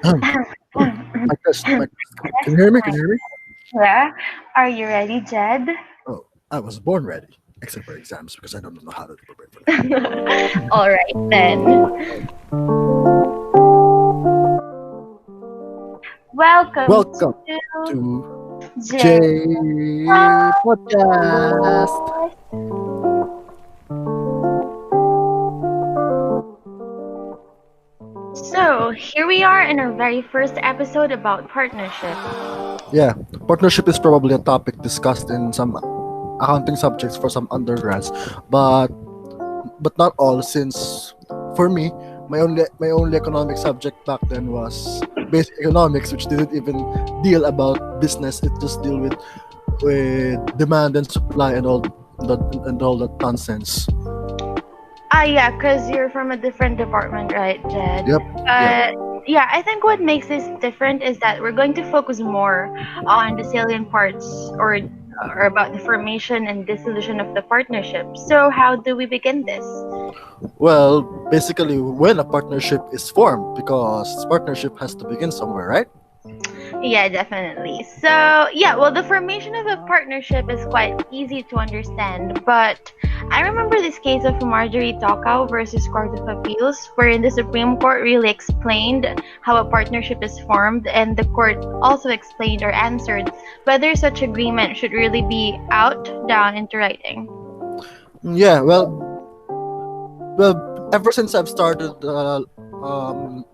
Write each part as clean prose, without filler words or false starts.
My test, my test. Can you hear me? Can you hear me? Yeah. Are you ready, Jed? Oh, I was born ready, except for exams because I don't know how to prepare for that. All right then. Welcome Welcome to to J Jed Podcast. Podcast. So here we are in our very first episode about partnership. Yeah, partnership is probably a topic discussed in some accounting subjects for some undergrads, but not all. Since for me, my only economic subject back then was basic economics, which didn't even deal about business. It just deal with demand and supply that and all that nonsense. Ah, yeah, because you're from a different department, right, Jed? Yep, yep. But yeah, I think what makes this different is that we're going to focus more on the salient parts or about the formation and dissolution of the partnership. So how do we begin this? Well, basically, when a partnership is formed, because partnership has to begin somewhere, right? Yeah, definitely. So, yeah, well, the formation of a partnership is quite easy to understand, but I remember this case of Marjorie Tokau versus Court of Appeals, wherein the Supreme Court really explained how a partnership is formed, and the court also explained or answered whether such agreement should really be out, down into writing. Yeah. Well. Ever since I've started um,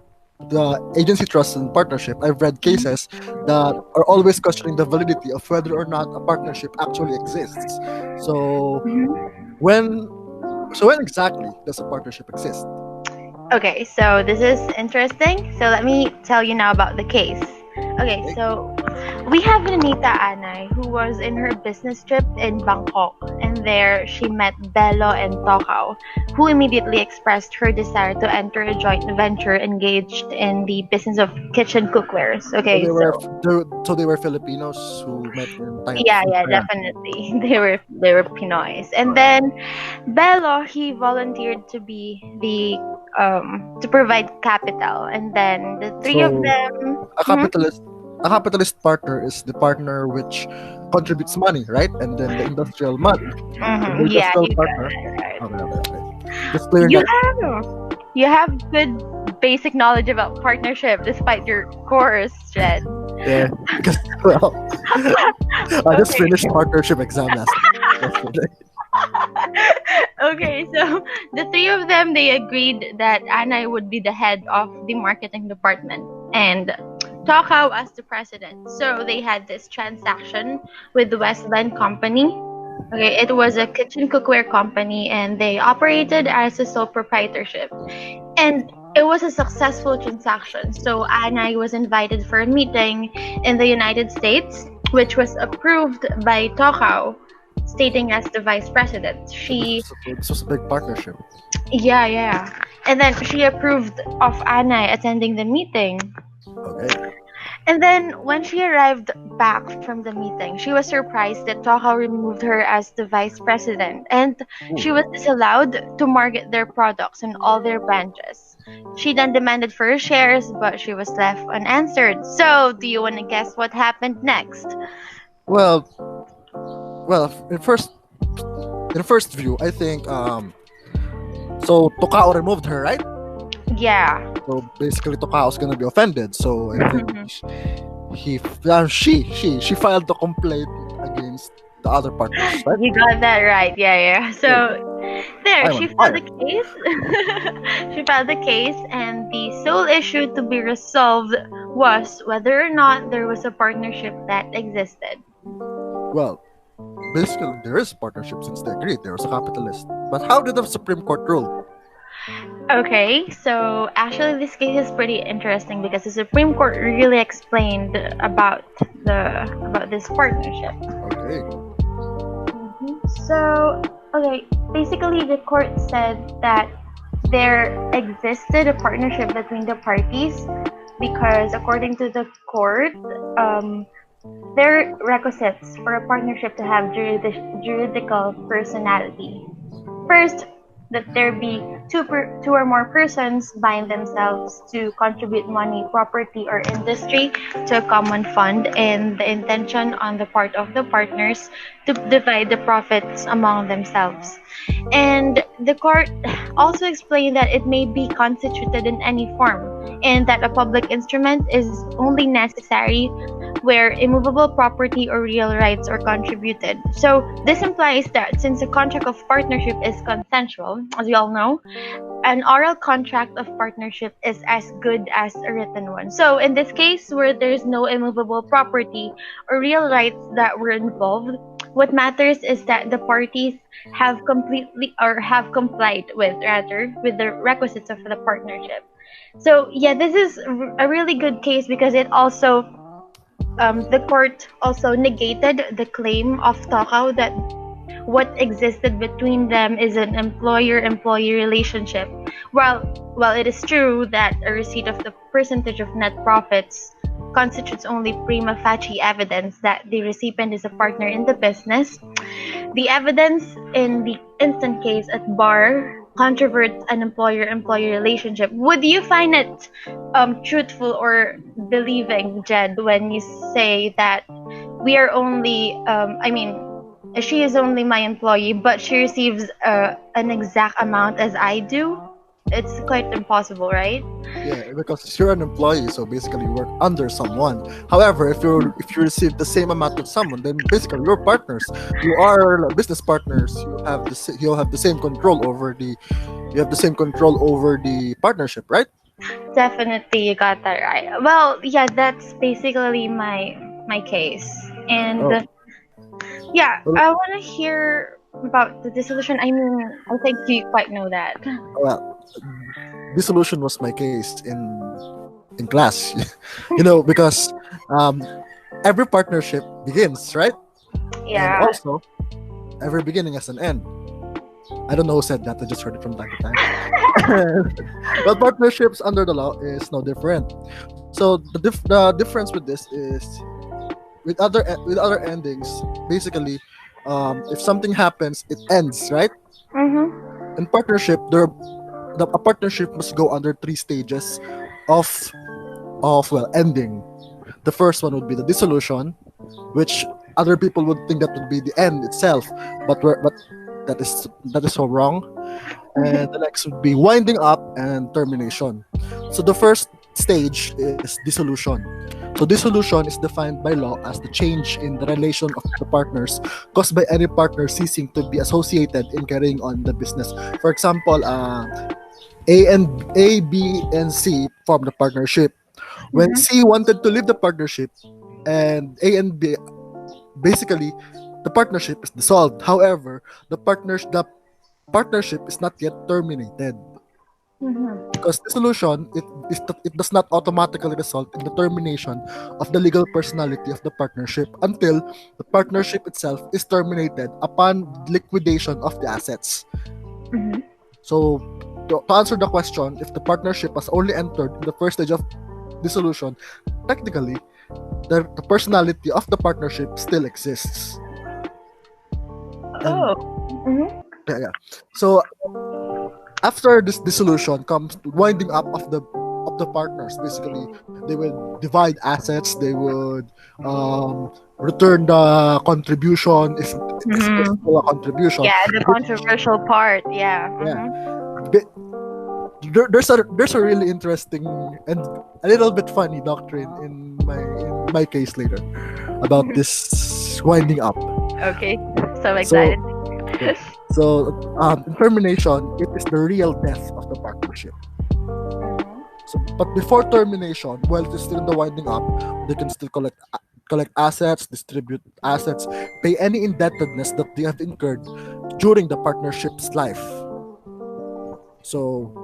the agency trust and partnership, I've read cases that are always questioning the validity of whether or not a partnership actually exists. So when when exactly does a partnership exist? Okay, so this is interesting. So let me tell you now about the case. Okay, Okay. so we have Anita Anay who was in her business trip in Bangkok, and there she met Bello and Tokao, who immediately expressed her desire to enter a joint venture engaged in the business of kitchen cookwares. So Okay, they were so Filipinos who met in yeah, yeah, Thailand. definitely. They were Pinoys. And then Bello, he volunteered to be the to provide capital, and then the three of So them. a Mhm, capitalist a capitalist partner is the partner which contributes money, right? And then the yeah, industrial you got partner. it right. Okay, okay, okay. Just clearing You that. have good basic knowledge about partnership despite your course, Jed. Yeah, because well, I just Okay. finished partnership exam yesterday. Okay, so the three of them they agreed that Anna would be the head of the marketing department and Tokao as the president. So they had this transaction with the Westland Company. Okay, it was a kitchen cookware company and they operated as a sole proprietorship. And it was a successful transaction. So Anna was invited for a meeting in the United States, which was approved by Tokao, stating as the vice president. So this was a big partnership. Yeah, yeah. And then she approved of Anna attending the meeting. Okay. And then when she arrived back from the meeting, she was surprised that Tokao removed her as the vice president and she was Ooh. disallowed to market their products in all their branches. She then demanded for her shares, but she was left unanswered. So, do you want to guess what happened next? Well, in first view, I think so Tokao removed her, right? Yeah. So basically, Tokao's gonna be offended. So I think he she filed the complaint against the other partners, right? You got that right. Yeah, yeah. Good. So, there, I'm she on filed the fire. case. She filed the case, and the sole issue to be resolved was whether or not there was a partnership that existed. Well, basically, there is partnership since they agreed there was a capitalist. But how did the Supreme Court rule? Okay, so actually, this case is pretty interesting because the Supreme Court really explained about this partnership. Okay. So, okay, basically, the court said that there existed a partnership between the parties because, according to the court, um, there are requisites for a partnership to have juridical personality. First, that there be two or more persons bind themselves to contribute money, property, or industry to a common fund, and the intention on the part of the partners to divide the profits among themselves. And the court also explained that it may be constituted in any form, and that a public instrument is only necessary where immovable property or real rights are contributed. So this implies that since a contract of partnership is consensual, as we all know, an oral contract of partnership is as good as a written one. So in this case, where there's no immovable property or real rights that were involved, what matters is that the parties have completely or have complied with rather with the requisites of the partnership. So yeah, this is a really good case because it also the court also negated the claim of Tokau that what existed between them is an employer-employee relationship. While it is true that a receipt of the percentage of net profits constitutes only prima facie evidence that the recipient is a partner in the business, the evidence in the instant case at bar controverts an employer-employee relationship. Would you find it truthful or believing, Jed, when you say that we are only, she is only my employee, but she receives an exact amount as I do? It's quite impossible, right? Yeah, because you're an employee, so basically you work under someone. However, if you receive the same amount of someone, then basically you're partners. You are like, business partners. You'll have the same control over the partnership, right? Definitely, you got that right. Well, yeah, that's basically my case. And Oh, yeah, well, I want to hear about the dissolution. I mean, I think you quite know that. well, dissolution was my case in class. Because um, every partnership begins, right? And Yeah. also every beginning has an end. I don't know who said that. I just heard it from time to time. But partnerships under the law is no different. So the difference with this is with other endings. Basically, if something happens, it ends, right? Mhm. In partnership, a partnership must go under three stages of ending. The first one would be the dissolution, which other people would think that would be the end itself, but that is so wrong. And the next would be winding up and termination. So the first stage is dissolution. So dissolution is defined by law as the change in the relation of the partners caused by any partner ceasing to be associated in carrying on the business. For example, A, B, and C form the partnership. When Mhm. C wanted to leave the partnership, and A and B, basically, the partnership is dissolved. However, the partnership is not yet terminated Mhm. because dissolution it does not automatically result in the termination of the legal personality of the partnership until the partnership itself is terminated upon liquidation of the assets. Mhm. So to answer the question, if the partnership has only entered in the first stage of dissolution, technically the personality of the partnership still exists. And Oh. Mhm. yeah. So after this dissolution comes the winding up of the partners. Basically, they would divide assets. They would um, return the contribution if there's Mhm. still a contribution. Yeah, the Which, controversial part. Yeah. yeah, Mhm. Bi- there's a really interesting and a little bit funny doctrine in my case later about this winding up. Okay. So So excited. yeah. In termination, it is the real death of the partnership. So, but before termination, while it is still in the winding up, they can still collect assets, distribute assets, pay any indebtedness that they have incurred during the partnership's life. So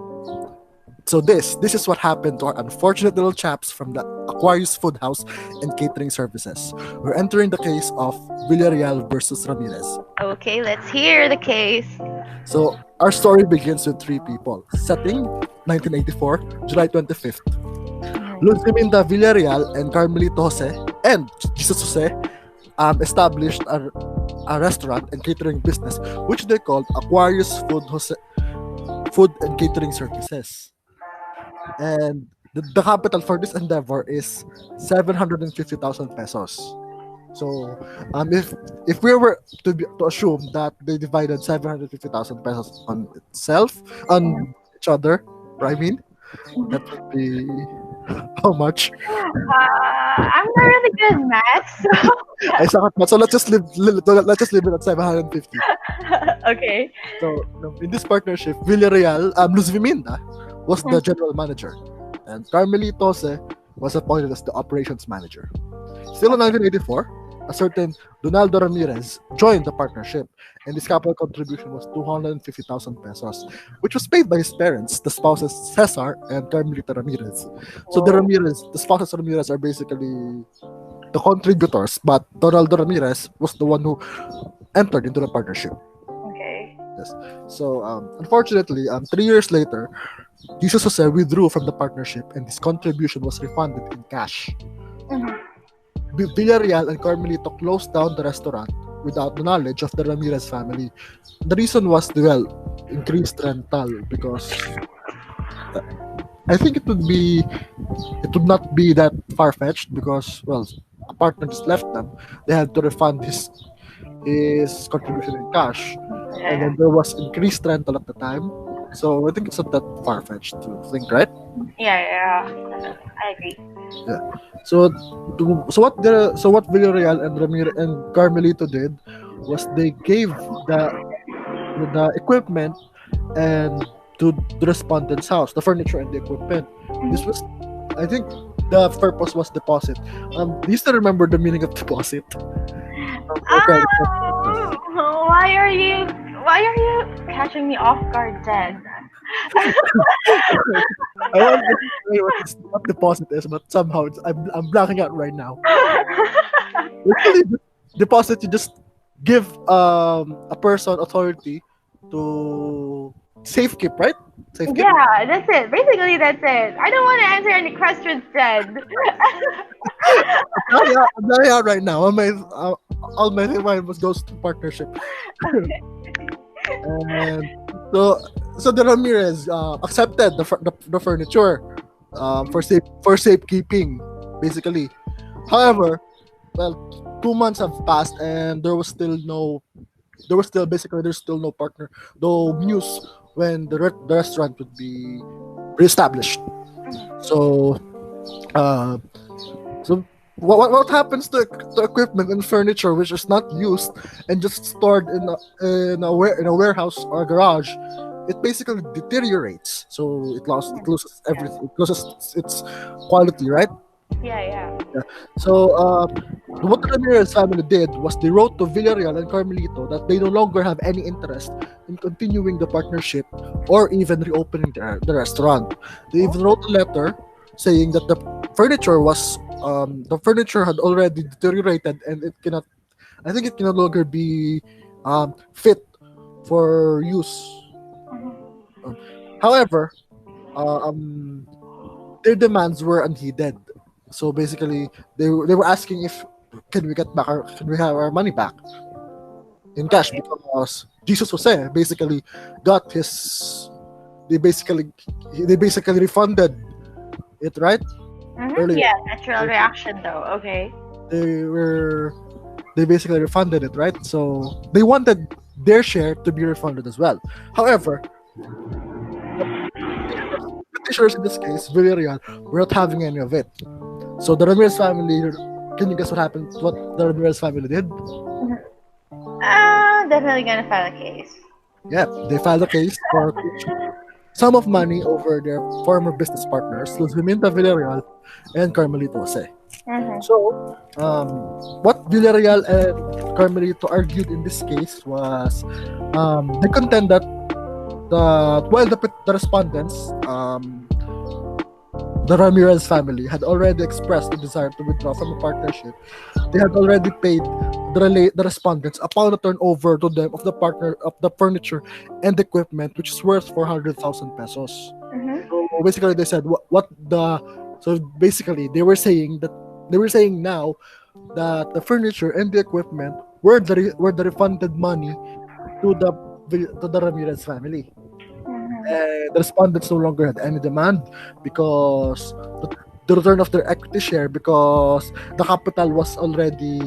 this is what happened to our unfortunate little chaps from the Aquarius Food House and Catering Services. We're entering the case of Villarreal versus Ramirez. Okay, let's hear the case. So our story begins with three people. Setting 1984, July 25th. Luciminda Villarreal and Carmelito Jose and Jesus Jose established a restaurant and catering business which they called Aquarius Food Jose food and catering services. And the capital for this endeavor is 750,000 pesos. So, if we were to assume that they divided 750,000 pesos on itself, on each other, right, I mean, that would be how much? I'm not really good at math, so I suck at math. So let's just leave it at 750. okay. So in this partnership, Villarreal, Luz Viminda was the Mm. general manager, and Carmelito Tose was appointed as the operations manager. Still in 1984, a certain Donaldo Ramirez joined the partnership, and his capital contribution was 250,000 pesos, which was paid by his parents, the spouses Cesar and Carmelita Ramirez. So the spouses Ramirez are basically the contributors, but Donaldo Ramirez was the one who entered into the partnership. Okay. Yes. So, unfortunately, 3 years later, Jesus Jose withdrew from the partnership and his contribution was refunded in cash. Mhm. Villarreal and Carmelito closed down the restaurant without the knowledge of the Ramirez family. The reason was, well, increased rental because I think it would not be that far fetched because, well, a partner just left them. They had to refund his contribution in cash, and Yeah. then there was increased rental at the time. So I think it's not that far fetched to think, right? Yeah, yeah. I agree. Yeah. So so what Villarreal and Ramiro and Carmelito did was they gave the equipment and to the respondent's house, the furniture and the equipment. This was, I think, the purpose was deposit. Do you still remember the meaning of deposit? Okay. Oh, why are you catching me off guard, Jen? I want to say what deposit is, but somehow I'm blacking out right now. Basically, deposit, you just give a person authority to safekeep, right? Safekeep. Yeah, that's it. Basically, that's it. I don't want to answer any questions, Jen. I'm blacking out right now. All my mind was goes to partnership. And so the Ramirez accepted the furniture for safekeeping, basically. However, well, 2 months have passed and there's still no partner, no news when the restaurant would be reestablished. So uh, so what happens to equipment and furniture which is not used and just stored in a warehouse or a garage? It basically deteriorates. So it loses everything. It loses its quality, right? Yeah, yeah. So what the Ramirez family did was they wrote to Villarreal and Carmelito that they no longer have any interest in continuing the partnership or even reopening the restaurant. They even wrote a letter saying that the furniture had already deteriorated and it cannot, I think it can no longer be fit for use. Um, However, um, their demands were unheeded. So basically, they were asking if can we have our money back in cash because Jesus Jose basically got his they basically refunded it, right, earlier. Yeah, natural reaction though. Okay. They were they basically refunded it, right? So they wanted their share to be refunded as well. However, petitioners in this case, Villarreal, were not having any of it. So the Ramirez family, can you guess what happened? What the Ramirez family did? Definitely gonna file a case. Yeah, they filed a case for sum of money over their former business partners, Luz Viminda Villarreal and Carmelito Jose. So, what Villarreal and Carmelito argued in this case was they contend that while the respondents, the Ramirez family, had already expressed the desire to withdraw from the partnership, they had already paid the respondents upon the turnover to them of the furniture and equipment, which is worth 400,000 pesos. So basically, they said what the so basically they were saying now that the furniture and the equipment were the refunded money to the Ramirez family. And the respondents no longer had any demand because the return of their equity share, because the capital was already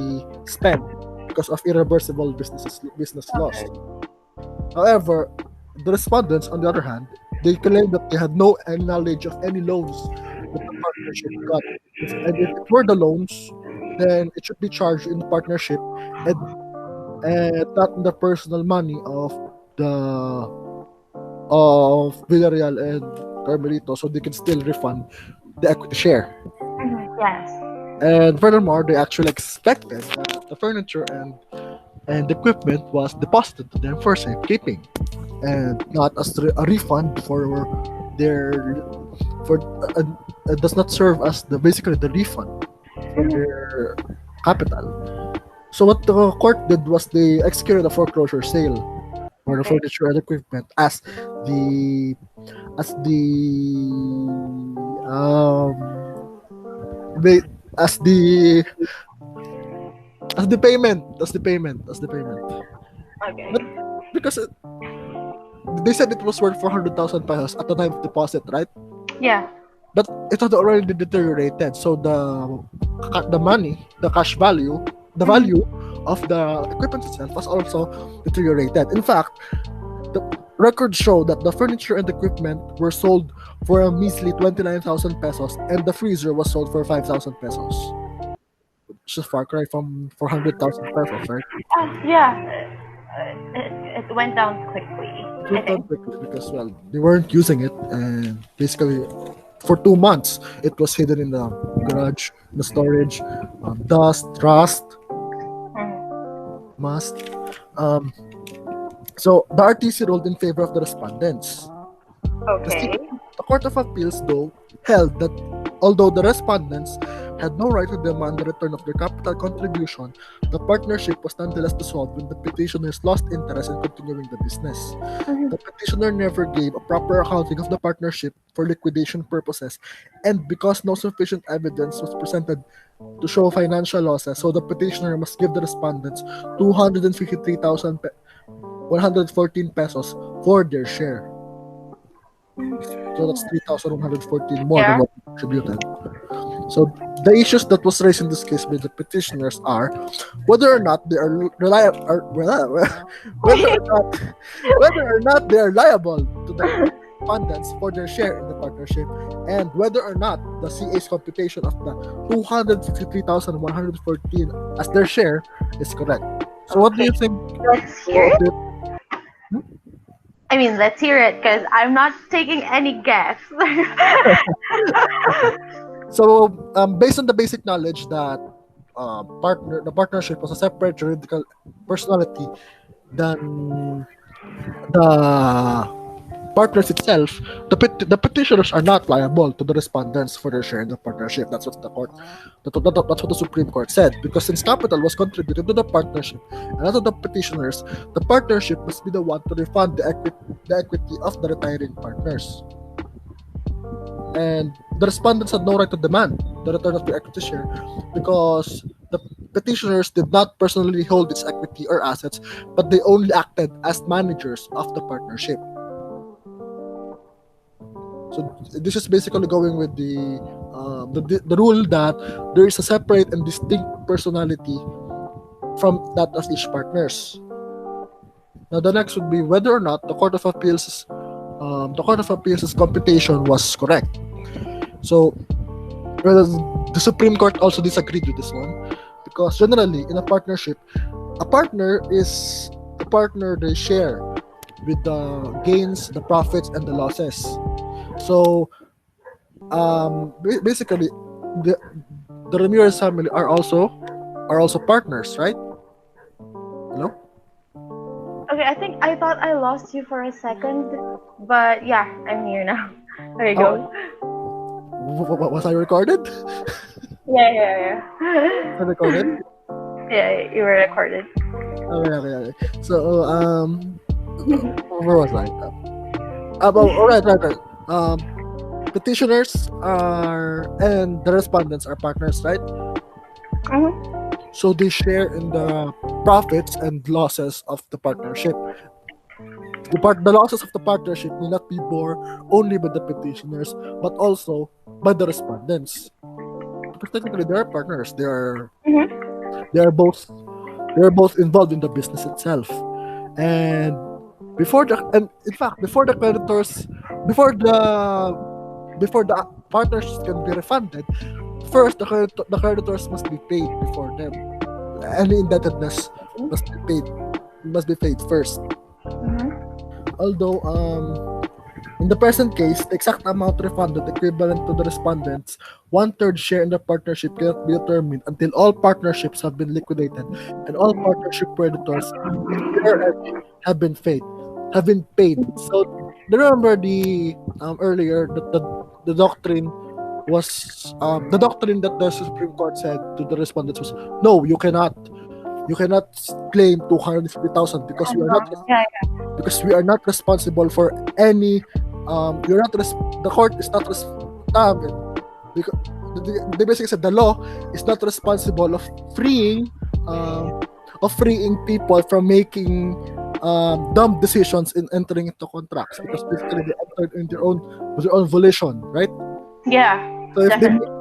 spent because of irreversible business loss. Okay. However, the respondents, on the other hand, they claimed that they had no any knowledge of any loans that the partnership got. And if it were the loans, then it should be charged in the partnership, and not in the personal money the of Villarreal and Carmelito, so they can still refund the equity share. Yes. And furthermore, they actually expected that the furniture and equipment was deposited to them for safekeeping, and not as a refund for their for does not serve as the basically the refund for their capital. So what the court did was they executed a foreclosure sale for the Okay. furniture and equipment the as the they as the payment as the payment. But Okay. because they said it was worth 400,000 pesos at the time of deposit, right? Yeah. But it had already deteriorated, so the money, the cash value, the value of the equipment itself was also deteriorated. In fact, the records show that the furniture and equipment were sold for a measly 29,000 pesos, and the freezer was sold for 5,000 pesos. Which is far cry from 400,000 pesos, right? Yeah. It went down quickly, It I went down think. quickly because, well, they weren't using it, and basically for 2 months it was hidden in the garage, in the storage, dust, rust, must. Um, so the RTC ruled in favor of the respondents. The, C- Okay. the Court of Appeals, though, held that although the respondents had no right to demand the return of their capital contribution, the partnership was nonetheless dissolved when the petitioners lost interest in continuing the business. The petitioner never gave a proper accounting of the partnership for liquidation purposes, and because no sufficient evidence was presented to show financial losses, so the petitioner must give the respondents 253,114 pesos for their share. So that's 3,114 more than Yeah. what we contributed. So the issues that was raised in this case by the petitioners are whether or not they are reliable, whether or not whether or not they are liable to the respondents for their share in the partnership, and whether or not the CA's computation of the 253,114 as their share is correct. So what do Okay. you think Let's hear of it. this? Hmm? I mean, let's hear it because I'm not taking any guess. So, based on the basic knowledge that the partnership was a separate juridical personality than the partners itself, the petitioners are not liable to the respondents for their share in the partnership. That's what that's what the Supreme Court said. Because since capital was contributed to the partnership and not to the petitioners, the partnership must be the one to refund the equity of the retiring partners. And the respondents had no right to demand the return of the equity share because the petitioners did not personally hold its equity or assets, but they only acted as managers of the partnership. So this is basically going with the rule that there is a separate and distinct personality from that of each partners. Now the next would be whether or not the Court of Appeals' computation was correct. So whereas the Supreme Court also disagreed with this one because generally in a partnership, a partner is the partner they share with the gains, the profits, and the losses. So basically, the the Ramirez family are also partners, right? Hello. Okay, I think I thought I lost you for a second, but yeah, I'm here now. There you Oh, go. was I recorded? Yeah, yeah, Was I recorded? yeah. Yeah, you were recorded. Okay, okay, okay. So where was I? All right, right, right. Petitioners are and the respondents are partners, right? Mhm. So they share in the profits and losses of the partnership. The losses of the partnership may not be borne only by the petitioners, but also by the respondents. Because technically they are partners. Mm-hmm. They are both they are both involved in the business itself. And in fact before the before the partners can be refunded, first the creditors must be paid before them. Any indebtedness must be paid must be paid first. Mm-hmm. Although in the present case, the exact amount refunded equivalent to the respondents' one-third share in the partnership cannot be determined until all partnerships have been liquidated and all partnership creditors in their end have been paid. So do you remember the earlier that the doctrine the doctrine that the Supreme Court said to the respondents was no, you cannot claim 250,000 Yeah. because we are not responsible for any you're not the court is not because they basically said the law is not responsible freeing um, of freeing people from making dumb decisions in entering into contracts because basically they entered in their own volition, right? Yeah. So if they Definitely. make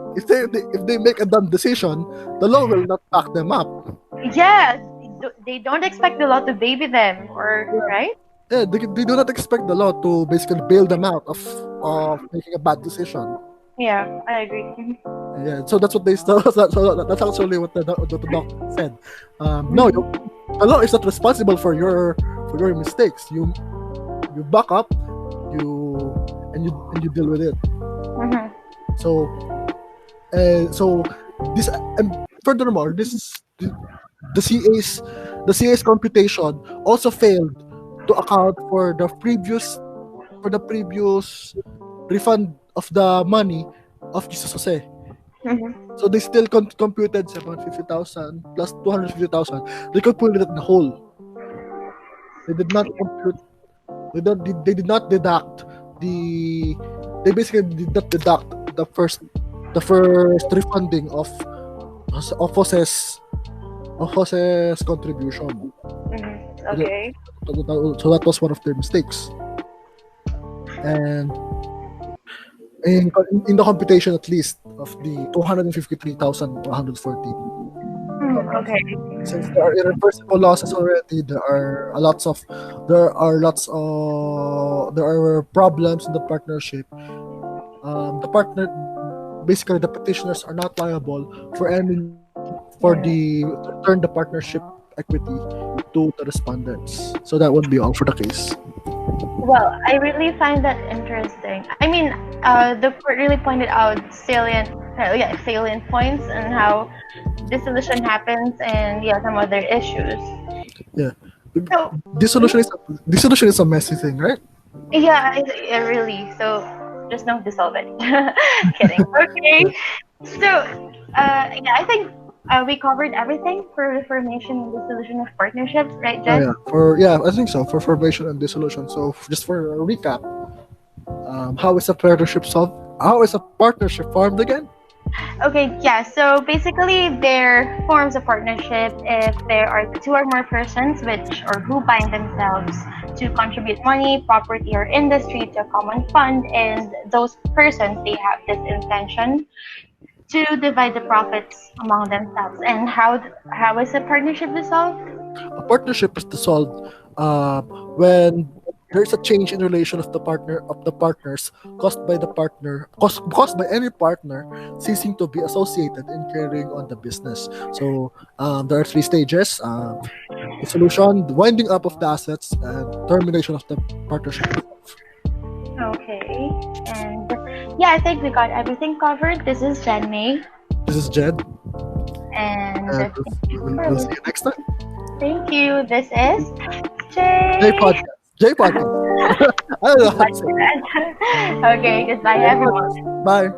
if they make a dumb decision, the law will not back them up. Yeah. They don't expect the law to baby them, or right? Yeah, they do not expect the law to basically bail them out of making a bad decision. Yeah, I agree. Mhm. Yeah, so that's what they so that's actually what the doctor said. No, Mhm. the law is not responsible for your mistakes. You back up, you and you deal with it. Mhm. So so this and furthermore, the CA's the CA's computation also failed to account for the previous refund of the money of Jesus Jose. Mhm. So they still computed 750,000 plus 250,000. They computed it in whole. They did not compute. They did not deduct the. They basically did not deduct the first refunding of Jose's contribution. Mhm. So that, Okay. so that was one of their mistakes. And in the computation at least of the 253,114. Okay. Since there are irreversible losses already, there are problems in the partnership. The partner basically the petitioners are not liable for any for the to return the partnership equity to the respondents. So that would be all for the case. Well, I really find that interesting. I mean, the court really pointed out salient points and how dissolution happens and yeah, some other issues. Yeah, So, dissolution is dissolution is a messy thing, right? yeah, really. So, just don't dissolve it. Kidding. Okay. So, yeah, I think we covered everything for reformation and dissolution of partnerships, right, Jed? I think so for formation and dissolution. So just for a recap, how is a partnership solved? How is a partnership formed again? Okay, yeah. So basically, there forms a partnership if there are two or more persons which or who bind themselves to contribute money, property, or industry to a common fund, and those persons they have this intention to divide the profits among themselves. And how is a partnership dissolved? A partnership is dissolved when there's a change in relation of the partners caused by any partner ceasing to be associated in carrying on the business. So there are three stages: dissolution, the winding up of the assets, and termination of the partnership itself. Okay, and yeah, I think we got everything covered. This is Jen May, This is Jed, and and we'll see you next time. thank you. This is J Jay. podcast. J podcast. I don't know how to say it. Okay, goodbye, J everyone. podcast. Bye.